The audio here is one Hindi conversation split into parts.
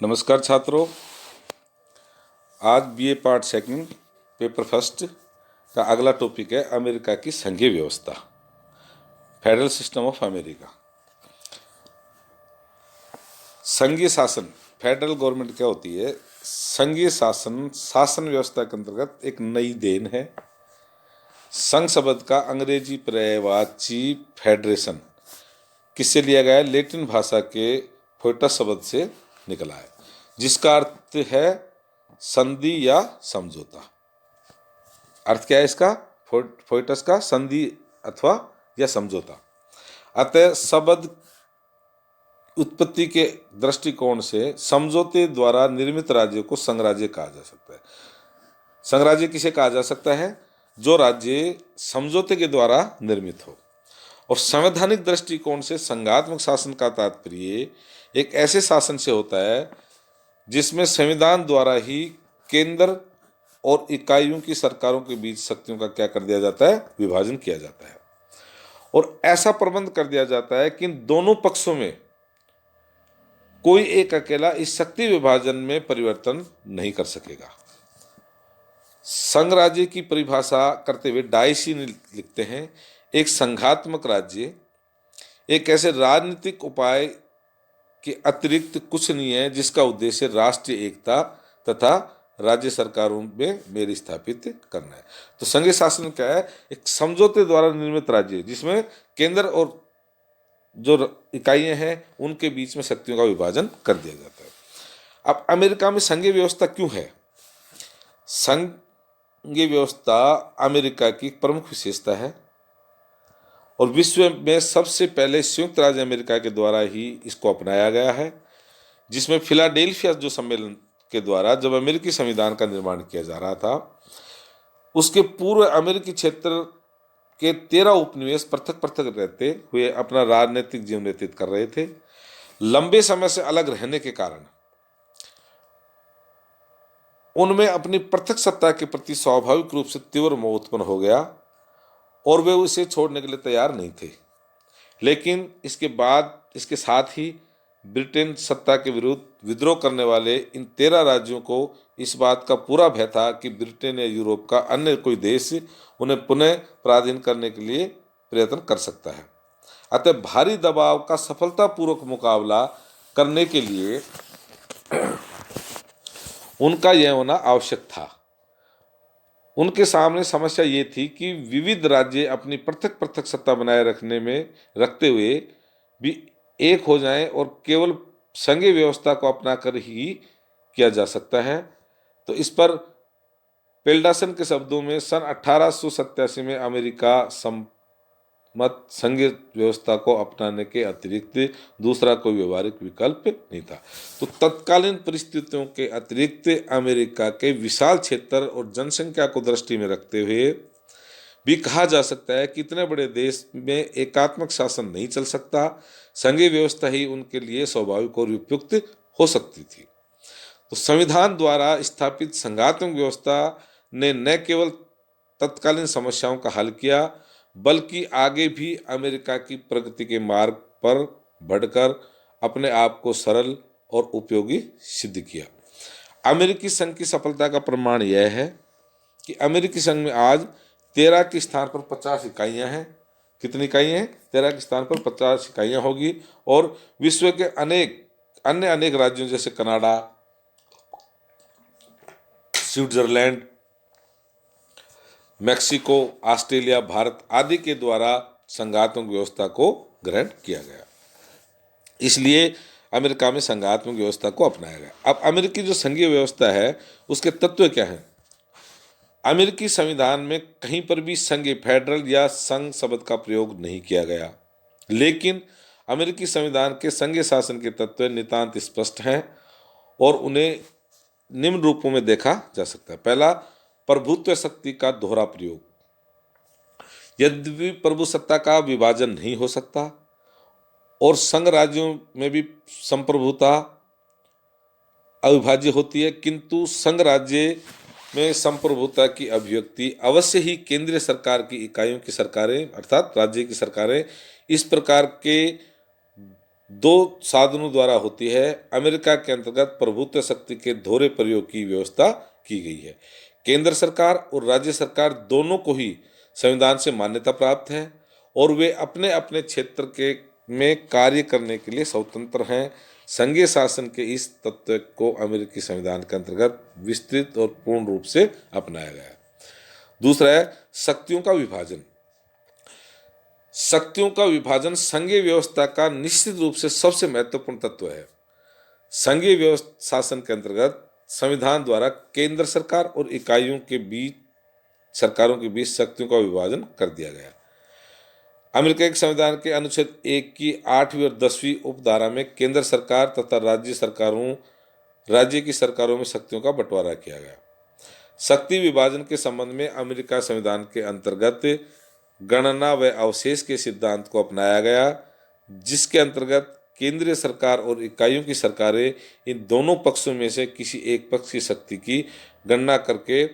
नमस्कार छात्रों। आज BA part second paper first का अगला टॉपिक है अमेरिका की संघीय व्यवस्था, फेडरल सिस्टम ऑफ अमेरिका। संघीय शासन, फेडरल गवर्नमेंट क्या होती है? संघीय शासन शासन व्यवस्था के अंतर्गत एक नई देन है। संघ शब्द का अंग्रेजी पर्यायवाची फेडरेशन किससे लिया गया है? लैटिन भाषा के फोइटस शब्द से निकला है, जिसका अर्थ है संधि या समझौता। अर्थ क्या है इसका? फोइटस का संधि अथवा या समझौता। अतः शब्द उत्पत्ति के दृष्टिकोण से समझौते द्वारा निर्मित राज्य को संघराज्य कहा जा सकता है। संघराज्य किसे कहा जा सकता है? जो राज्य समझौते के द्वारा निर्मित हो। और संवैधानिक दृष्टिकोण से संघात्मक शासन का तात्पर्य एक ऐसे शासन से होता है जिसमें संविधान द्वारा ही केंद्र और इकाइयों की सरकारों के बीच शक्तियों का क्या कर दिया जाता है? विभाजन किया जाता है। और ऐसा प्रबंध कर दिया जाता है कि इन दोनों पक्षों में कोई एक अकेला इस शक्ति विभाजन में परिवर्तन नहीं कर सकेगा। संघ राज्य की परिभाषा करते हुए डाइसी लिखते हैं, एक संघात्मक राज्य एक ऐसे राजनीतिक उपाय के अतिरिक्त कुछ नहीं है जिसका उद्देश्य राष्ट्रीय एकता तथा राज्य सरकारों में मेल स्थापित करना है। तो संघीय शासन क्या है? एक समझौते द्वारा निर्मित राज्य जिसमें केंद्र और जो इकाइयां हैं उनके बीच में शक्तियों का विभाजन कर दिया जाता है। अब अमेरिका में संघीय व्यवस्था क्यों है? संघीय व्यवस्था अमेरिका की प्रमुख विशेषता है और विश्व में सबसे पहले संयुक्त राज्य अमेरिका के द्वारा ही इसको अपनाया गया है, जिसमें फिलाडेल्फिया जो सम्मेलन के द्वारा जब अमेरिकी संविधान का निर्माण किया जा रहा था, उसके पूर्व अमेरिकी क्षेत्र के 13 उपनिवेश पृथक पृथक रहते हुए अपना राजनीतिक जीवन व्यतीत कर रहे थे। लंबे समय से अलग रहने के कारण उनमें अपनी पृथक सत्ता के प्रति स्वाभाविक रूप से तीव्र मोह उत्पन्न हो गया और वे उसे छोड़ने के लिए तैयार नहीं थे। लेकिन इसके साथ ही ब्रिटेन सत्ता के विरुद्ध विद्रोह करने वाले इन 13 राज्यों को इस बात का पूरा भय था कि ब्रिटेन या यूरोप का अन्य कोई देश उन्हें पुनः पराधीन करने के लिए प्रयत्न कर सकता है। अतः भारी दबाव का सफलतापूर्वक मुकाबला करने के लिए उनका यह होना आवश्यक था। उनके सामने समस्या ये थी कि विविध राज्य अपनी पृथक पृथक सत्ता बनाए रखते हुए भी एक हो जाएं और केवल संघीय व्यवस्था को अपनाकर ही किया जा सकता है। तो इस पर पेल्डासन के शब्दों में सन 1887 में अमेरिका सम्मत संघीय व्यवस्था को अपनाने के अतिरिक्त दूसरा कोई व्यवहारिक विकल्प नहीं था। तो तत्कालीन परिस्थितियों के अतिरिक्त अमेरिका के विशाल क्षेत्र और जनसंख्या को दृष्टि में रखते हुए भी कहा जा सकता है कि इतने बड़े देश में एकात्मक शासन नहीं चल सकता। संघीय व्यवस्था ही उनके लिए स्वाभाविक और उपयुक्त हो सकती थी। तो संविधान द्वारा स्थापित संघात्मक व्यवस्था ने न केवल तत्कालीन समस्याओं का हल किया बल्कि आगे भी अमेरिका की प्रगति के मार्ग पर बढ़कर अपने आप को सरल और उपयोगी सिद्ध किया। अमेरिकी संघ की सफलता का प्रमाण यह है कि अमेरिकी संघ में आज 13 के स्थान पर 50 इकाइयां हैं। कितनी इकाइयां हैं? 13 के स्थान पर 50 इकाइयां होगी। और विश्व के अनेक राज्यों जैसे Canada, Switzerland, Mexico, Australia, Bharat आदि के द्वारा संघात्मक व्यवस्था को ग्रहण किया गया। इसलिए अमेरिका में संघात्मक व्यवस्था को अपनाया गया। अब अमेरिकी जो संघीय व्यवस्था है उसके तत्व क्या हैं? अमेरिकी संविधान में कहीं पर भी संघीय फेडरल या संघ शब्द का प्रयोग नहीं किया गया, लेकिन अमेरिकी संविधान के संघीय शासन के तत्व नितांत स्पष्ट हैं और उन्हें निम्न रूपों में देखा जा सकता है। पहला, प्रभुत्व शक्ति का दोहरा प्रयोग। यद्यपि प्रभु सत्ता का विभाजन नहीं हो सकता और संघ राज्यों में भी संप्रभुता अविभाज्य होती है, किंतु संघ राज्य में संप्रभुता की अभिव्यक्ति अवश्य ही केंद्रीय सरकार की इकाइयों की सरकारें अर्थात राज्य की सरकारें इस प्रकार के दो साधनों द्वारा होती है। अमेरिका के अंतर्गत प्रभुत्व शक्ति के दोहरे प्रयोग की व्यवस्था की गई है। केंद्र सरकार और राज्य सरकार दोनों को ही संविधान से मान्यता प्राप्त है और वे अपने अपने क्षेत्र के में कार्य करने के लिए स्वतंत्र हैं। संघीय शासन के इस तत्व को अमेरिकी संविधान के अंतर्गत विस्तृत और पूर्ण रूप से अपनाया गया है। दूसरा है शक्तियों का विभाजन। शक्तियों का विभाजन संघीय व्यवस्था का निश्चित रूप से सबसे महत्वपूर्ण तत्व है। संघीय व्यवस्था शासन के अंतर्गत संविधान द्वारा केंद्र सरकार और सरकारों के बीच शक्तियों का विभाजन कर दिया गया। अमेरिका के संविधान के अनुच्छेद 1 की 8वीं और 10वीं उपधारा में केंद्र सरकार तथा राज्य की सरकारों में शक्तियों का बंटवारा किया गया। शक्ति विभाजन के संबंध में अमेरिका संविधान के अंतर्गत गणना व अवशेष के सिद्धांत को अपनाया गया, जिसके अंतर्गत केंद्रीय सरकार और इकाइयों की सरकारें इन दोनों पक्षों में से किसी एक पक्ष की शक्ति की गणना करके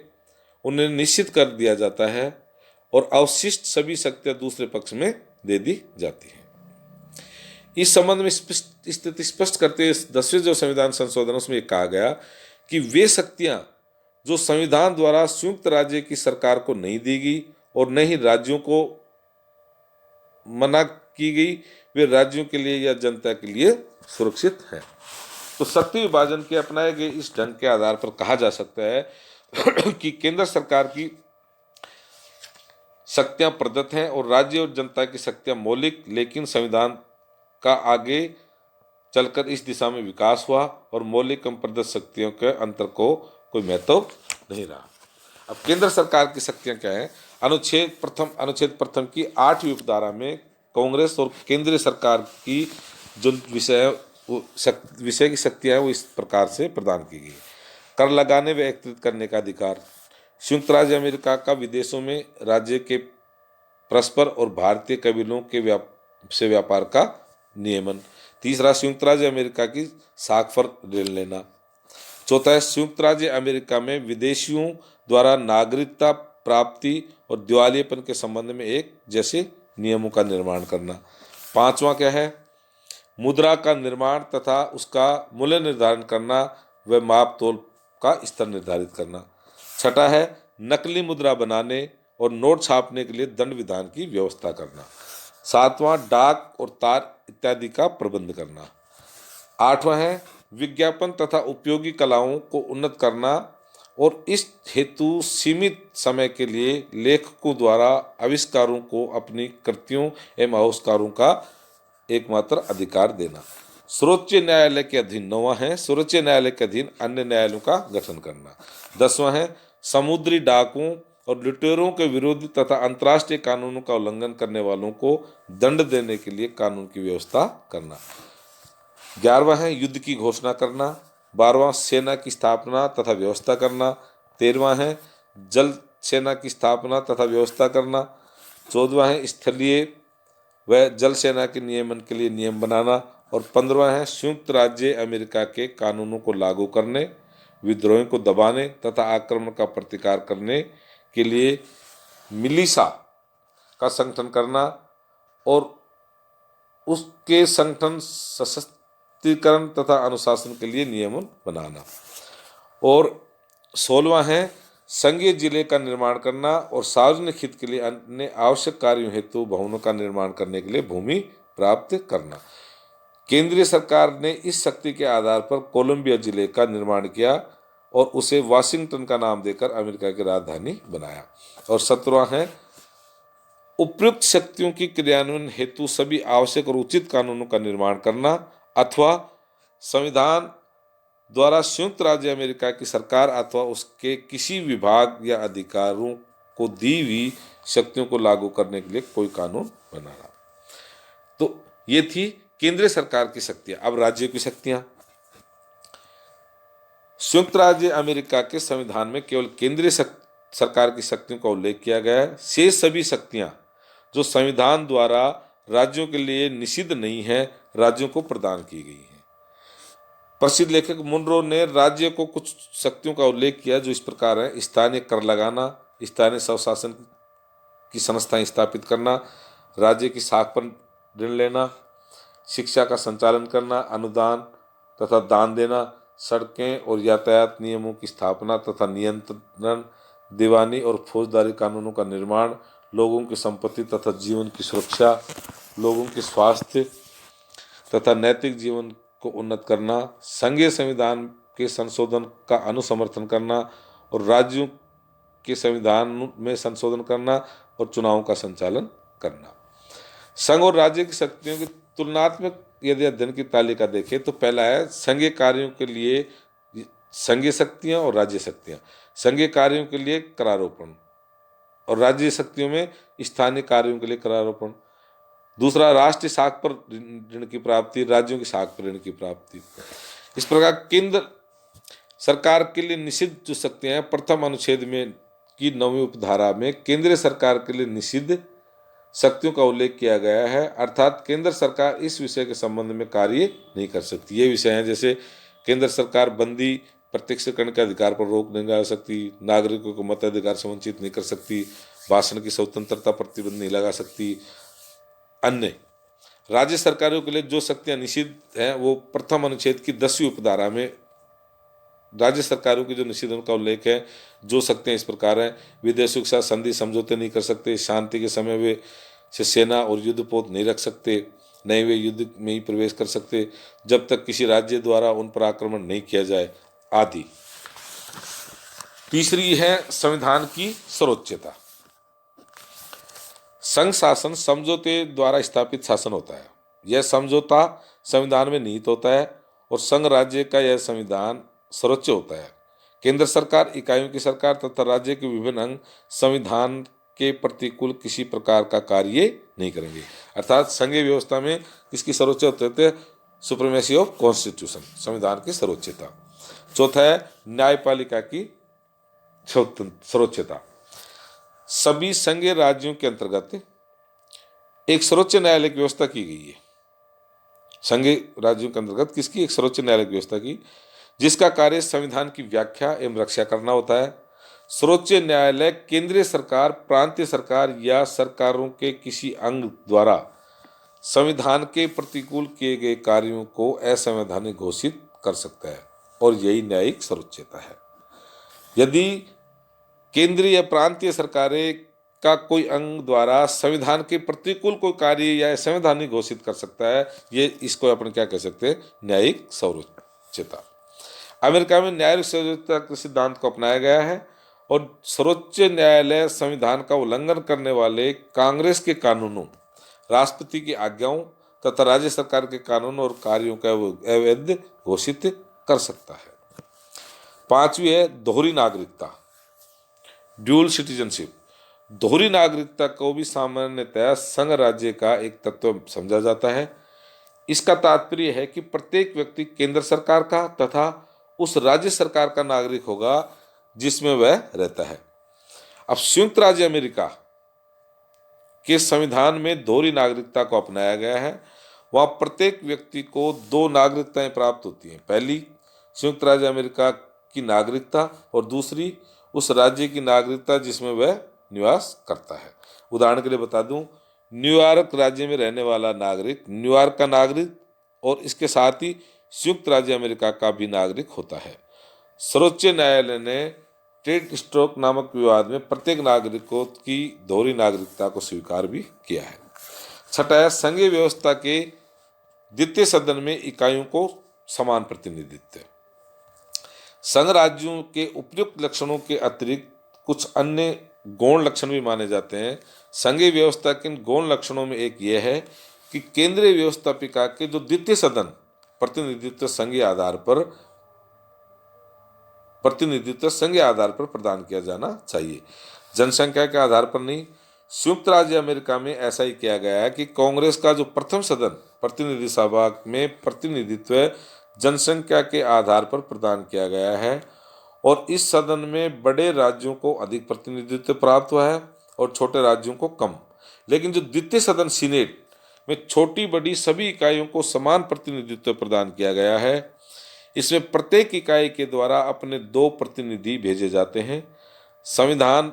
उन्हें निश्चित कर दिया जाता है और अवशिष्ट सभी शक्तियां दूसरे पक्ष में दे दी जाती हैं। इस संबंध में स्थिति स्पष्ट करते हुए 10वें जो संविधान संशोधन उसमें कहा गया कि वे शक्तियां जो संविधान द्वारा संयुक्त राज्य की सरकार को नहीं दी गई और न ही राज्यों को मना की गई, वे राज्यों के लिए या जनता के लिए सुरक्षित है। तो शक्ति विभाजन के अपनाए गए इस ढंग के आधार पर कहा जा सकता है कि केंद्र सरकार की शक्तियां प्रदत्त हैं और राज्य और जनता की शक्तियां मौलिक, लेकिन संविधान का आगे चलकर इस दिशा में विकास हुआ और मौलिक एवं प्रदत्त शक्तियों के अंतर को कोई महत्व नहीं रहा। अब केंद्र सरकार की शक्तियां क्या है? अनुच्छेद प्रथम की 8वीं उपधारा में कांग्रेस और केंद्रीय सरकार की जो विषय की शक्तियां हैं वो इस प्रकार से प्रदान की गई। कर लगाने व एकत्रित करने का अधिकार। संयुक्त राज्य अमेरिका का विदेशों में राज्य के परस्पर और भारतीय कबीलों के व्यापार का नियमन। तीसरा, संयुक्त राज्य अमेरिका की साख पर ऋण लेना। चौथा है संयुक्त राज्य अमेरिका में विदेशियों द्वारा नागरिकता प्राप्ति और दिवालियेपन के संबंध में एक जैसे नियमों का निर्माण करना। पांचवा क्या है? मुद्रा का निर्माण तथा उसका मूल्य निर्धारण करना व माप तोल का स्तर निर्धारित करना। छठा है नकली मुद्रा बनाने और नोट छापने के लिए दंड विधान की व्यवस्था करना। सातवां, डाक और तार इत्यादि का प्रबंध करना। आठवां है विज्ञापन तथा उपयोगी कलाओं को उन्नत करना और इस हेतु सीमित समय के लिए लेखकों द्वारा आविष्कारों को अपनी कृतियों एवं आविष्कारों का एकमात्र अधिकार देना। सर्वोच्च न्यायालय के अधीन। 9वां है सर्वोच्च न्यायालय के अधीन अन्य न्यायालयों का गठन करना। 10वां है समुद्री डाकुओं और लुटेरों के विरोधी तथा अंतर्राष्ट्रीय कानूनों का उल्लंघन करने वालों को दंड देने के लिए कानून की व्यवस्था करना। 11वां है युद्ध की घोषणा करना। 12वां सेना की स्थापना तथा व्यवस्था करना। 13वां है जल सेना की स्थापना तथा व्यवस्था करना। 14वां है स्थलीय व जल सेना के नियमन के लिए नियम बनाना। और 15वां है संयुक्त राज्य अमेरिका के कानूनों को लागू करने, विद्रोहियों को दबाने तथा आक्रमण का प्रतिकार करने के लिए मिलिशा का संगठन करना और उसके संगठन सशक्तिकरण तथा अनुशासन के लिए नियम बनाना। और 16वां है संघीय जिले का निर्माण करना और सार्वजनिक हित के लिए अन्य आवश्यक कार्यों हेतु भवनों का निर्माण करने के लिए भूमि प्राप्त करना। केंद्रीय सरकार ने इस शक्ति के आधार पर कोलंबिया जिले का निर्माण किया और उसे वाशिंगटन का नाम देकर अमेरिका की राजधानी बनाया। और 17वां है उपयुक्त शक्तियों की क्रियान्वयन हेतु सभी आवश्यक और उचित कानूनों का निर्माण करना अथवा संविधान द्वारा संयुक्त राज्य अमेरिका की सरकार अथवा उसके किसी विभाग या अधिकारों को दी हुई शक्तियों को लागू करने के लिए कोई कानून बनाना। तो ये थी केंद्रीय सरकार की शक्तियां। अब राज्य की शक्तियां। संयुक्त राज्य अमेरिका के संविधान में केवल केंद्रीय सरकार की शक्तियों का उल्लेख किया गया है। शेष सभी शक्तियां जो संविधान द्वारा राज्यों के लिए निषिद्ध नहीं है, राज्यों को प्रदान की गई हैं। प्रसिद्ध लेखक मुनरो ने राज्य को कुछ शक्तियों का उल्लेख किया जो इस प्रकार है: स्थानीय कर लगाना, स्थानीय स्वशासन की संस्थाएं स्थापित करना, राज्य की साख पर ऋण लेना, शिक्षा का संचालन करना, अनुदान तथा दान देना, सड़कें और यातायात नियमों की स्थापना तथा नियंत्रण, दीवानी और फौजदारी कानूनों का निर्माण, लोगों की संपत्ति तथा जीवन की सुरक्षा, लोगों के स्वास्थ्य तथा नैतिक जीवन को उन्नत करना, संघीय संविधान के संशोधन का अनुसमर्थन करना और राज्यों के संविधान में संशोधन करना और चुनावों का संचालन करना। संघ और राज्य की शक्तियों की तुलनात्मक यदि अध्ययन की तालिका देखें तो पहला है संघीय कार्यों के लिए संघीय शक्तियां और राज्य शक्तियां। संघीय कार्यों के लिए करारोपण और राज्य शक्तियों में स्थानीय कार्यों के लिए करारोपण। दूसरा, राष्ट्रीय साख पर ऋण की प्राप्ति, राज्यों की साख पर ऋण की प्राप्ति। इस प्रकार केंद्र सरकार के लिए निषिद्ध जो शक्तियां हैं, प्रथम अनुच्छेद में की 9वीं उपधारा में केंद्रीय सरकार के लिए निषिद्ध शक्तियों का उल्लेख किया गया है, अर्थात केंद्र सरकार इस विषय के संबंध में कार्य नहीं कर सकती। ये विषय हैं जैसे केंद्र सरकार बंदी प्रत्यक्षीकरण के अधिकार पर रोक नहीं लगा सकती, नागरिकों को मताधिकार से वंचित नहीं कर सकती, भाषण की स्वतंत्रता प्रतिबंध नहीं लगा सकती। अन्य राज्य सरकारों के लिए जो शक्तियां निषिद्ध हैं वो प्रथम अनुच्छेद की 10वीं उपधारा में राज्य सरकारों की जो निषिद्ध उनका उल्लेख है। जो शक्तियां इस प्रकार हैं, विदेशों के साथ संधि समझौते नहीं कर सकते, शांति के समय वे से सेना और युद्धपोत नहीं रख सकते, नहीं वे युद्ध में ही प्रवेश कर सकते जब तक किसी राज्य द्वारा उन पर आक्रमण नहीं किया जाए आदि। तीसरी है संविधान की सर्वोच्चता। संघ शासन समझौते द्वारा स्थापित शासन होता है। यह समझौता संविधान में निहित होता है और संघ राज्य का यह संविधान सर्वोच्च होता है। केंद्र सरकार, इकाइयों की सरकार तथा राज्य के विभिन्न अंग संविधान के प्रतिकूल किसी प्रकार का कार्य नहीं करेंगे। अर्थात संघीय व्यवस्था में किसकी सर्वोच्चता होती है? सुप्रीमेसी ऑफ कॉन्स्टिट्यूशन, संविधान की सर्वोच्चता। चौथा है न्यायपालिका की सर्वोच्चता। सभी संघीय राज्यों के अंतर्गत एक सर्वोच्च न्यायालय की व्यवस्था की गई है। संघीय राज्यों के अंतर्गत किसकी? एक सर्वोच्च न्यायालय की व्यवस्था की, जिसका कार्य संविधान की व्याख्या एवं रक्षा करना होता है। सर्वोच्च न्यायालय केंद्रीय सरकार, प्रांतीय सरकार या सरकारों के किसी अंग द्वारा संविधान के प्रतिकूल किए गए कार्यों को असंवैधानिक घोषित कर सकता है और यही न्यायिक सर्वोच्चता है। यदि केंद्रीय या प्रांतीय सरकारें का कोई अंग द्वारा संविधान के प्रतिकूल कोई कार्य या असंवैधानिक घोषित कर सकता है, ये इसको अपन क्या कह सकते हैं? न्यायिक सर्वोच्चता। अमेरिका में न्यायिक सर्वोच्चता के सिद्धांत को अपनाया गया है और सर्वोच्च न्यायालय संविधान का उल्लंघन करने वाले कांग्रेस के कानूनों, राष्ट्रपति की आज्ञाओं तथा राज्य सरकार के कानूनों और कार्यों का अवैध घोषित कर सकता है। पांचवी है दोहरी नागरिकता, ड्यूल सिटीजनशिप। दोहरी नागरिकता को भी सामान्यतः संघ राज्य का एक तत्व समझा जाता है। इसका तात्पर्य है कि प्रत्येक व्यक्ति केंद्र सरकार का तथा उस राज्य सरकार का नागरिक होगा जिसमें वह रहता है। अब संयुक्त राज्य अमेरिका के संविधान में दोहरी नागरिकता को अपनाया गया है। वहां प्रत्येक व्यक्ति को 2 नागरिकताएं प्राप्त होती हैं। पहली संयुक्त राज्य अमेरिका की नागरिकता और दूसरी उस राज्य की नागरिकता जिसमें वह निवास करता है। उदाहरण के लिए बता दूं, न्यूयॉर्क राज्य में रहने वाला नागरिक न्यूयॉर्क का नागरिक और इसके साथ ही संयुक्त राज्य अमेरिका का भी नागरिक होता है। सर्वोच्च न्यायालय ने ट्रेड स्ट्रोक नामक विवाद में प्रत्येक नागरिकों की दोहरी नागरिकता को स्वीकार भी किया है। छठा है संघीय व्यवस्था के द्वितीय सदन में इकाइयों को समान प्रतिनिधित्व। संघ राज्यों के उपयुक्त लक्षणों के अतिरिक्त कुछ अन्य गौण लक्षण भी माने जाते हैं। संघीय व्यवस्था के इन गौण लक्षणों में एक यह है कि केंद्रीय व्यवस्थापिका के जो द्वितीय सदन प्रतिनिधित्व संघीय आधार पर प्रदान किया जाना चाहिए, जनसंख्या के आधार पर नहीं। संयुक्त राज्य अमेरिका में ऐसा ही किया गया है कि कांग्रेस का जो प्रथम सदन प्रतिनिधि सभा में प्रतिनिधित्व जनसंख्या के आधार पर प्रदान किया गया है और इस सदन में बड़े राज्यों को अधिक प्रतिनिधित्व प्राप्त हुआ है और छोटे राज्यों को कम। लेकिन जो द्वितीय सदन सीनेट में छोटी बड़ी सभी इकाइयों को समान प्रतिनिधित्व प्रदान किया गया है। इसमें प्रत्येक इकाई के द्वारा अपने 2 प्रतिनिधि भेजे जाते हैं। संविधान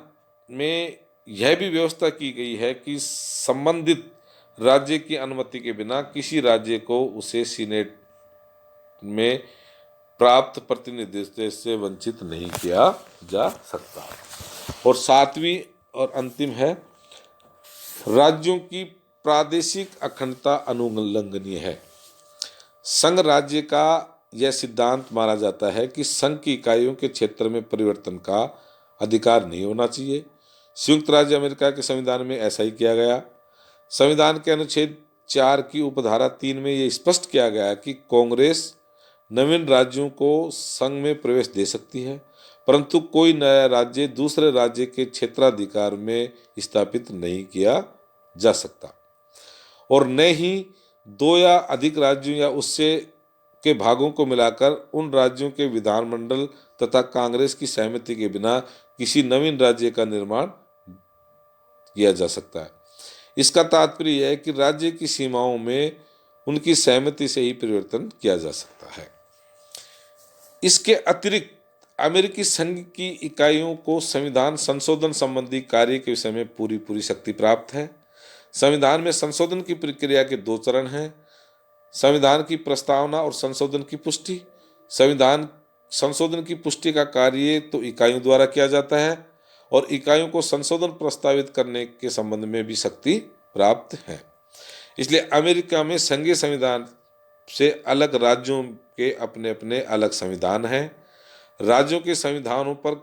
में यह भी व्यवस्था की गई है कि संबंधित राज्य की अनुमति के बिना किसी राज्य को उसे सीनेट में प्राप्त प्रतिनिधित्व से वंचित नहीं किया जा सकता। और सातवीं और अंतिम है, राज्यों की प्रादेशिक अखंडता अनुल्लंघनीय है। संघ राज्य का यह सिद्धांत माना जाता है कि संघ की इकाइयों के क्षेत्र में परिवर्तन का अधिकार नहीं होना चाहिए। संयुक्त राज्य अमेरिका के संविधान में ऐसा ही किया गया। संविधान के अनुच्छेद 4 की उपधारा 3 में यह स्पष्ट किया गया कि कांग्रेस नवीन राज्यों को संघ में प्रवेश दे सकती है, परंतु कोई नया राज्य दूसरे राज्य के क्षेत्राधिकार में स्थापित नहीं किया जा सकता, और न ही दो या अधिक राज्यों या उससे के भागों को मिलाकर उन राज्यों के विधानमंडल तथा कांग्रेस की सहमति के बिना किसी नवीन राज्य का निर्माण किया जा सकता है। इसका तात्पर्य यह है कि राज्य की सीमाओं में उनकी सहमति से ही परिवर्तन किया जा सकता है। इसके अतिरिक्त अमेरिकी संघ की इकाइयों को संविधान संशोधन संबंधी कार्य के विषय में पूरी शक्ति प्राप्त है। संविधान में संशोधन की प्रक्रिया के 2 चरण हैं, संविधान की प्रस्तावना और संशोधन की पुष्टि। संविधान संशोधन की पुष्टि का कार्य तो इकाइयों द्वारा किया जाता है, और इकाइयों को संशोधन प्रस्तावित करने के संबंध में भी शक्ति प्राप्त है। इसलिए अमेरिका में संघीय संविधान से अलग राज्यों के अपने अपने अलग संविधान हैं। राज्यों के संविधानों पर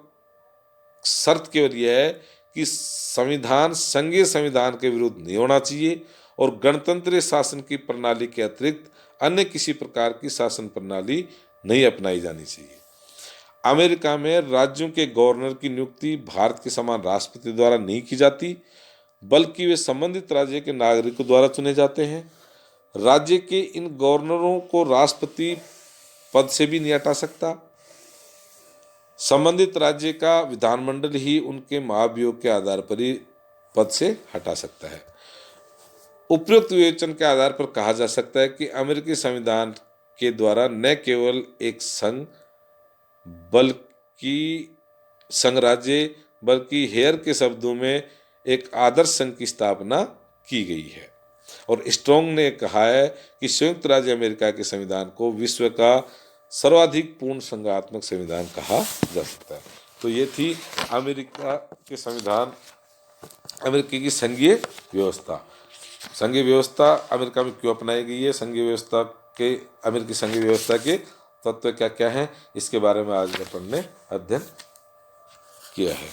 शर्त केवल यह है कि संविधान संघीय संविधान के विरुद्ध नहीं होना चाहिए, और गणतंत्रीय शासन की प्रणाली के अतिरिक्त अन्य किसी प्रकार की शासन प्रणाली नहीं अपनाई जानी चाहिए। अमेरिका में राज्यों के गवर्नर की नियुक्ति भारत के समान राष्ट्रपति द्वारा नहीं की जाती, बल्कि वे संबंधित राज्य के नागरिकों द्वारा चुने जाते हैं। राज्य के इन गवर्नरों को राष्ट्रपति पद से भी नहीं हटा सकता। संबंधित राज्य का विधानमंडल ही उनके महाभियोग के आधार पर ही पद से हटा सकता है। उपयुक्त विवेचन के आधार पर कहा जा सकता है कि अमेरिकी संविधान के द्वारा न केवल एक संघ बल्कि संघराज्य बल्कि हेयर के शब्दों में एक आदर्श संघ की स्थापना की गई है। और स्ट्रोंग ने कहा है कि संयुक्त राज्य अमेरिका के संविधान को विश्व का सर्वाधिक पूर्ण संघात्मक संविधान कहा जा सकता है। तो ये थी अमेरिका के संविधान, अमेरिका की संघीय व्यवस्था। संघीय व्यवस्था अमेरिका में क्यों अपनाई गई है, संघीय व्यवस्था के अमेरिकी संघीय व्यवस्था के तत्व क्या क्या हैं, इसके बारे में आज अपन ने अध्ययन किया है।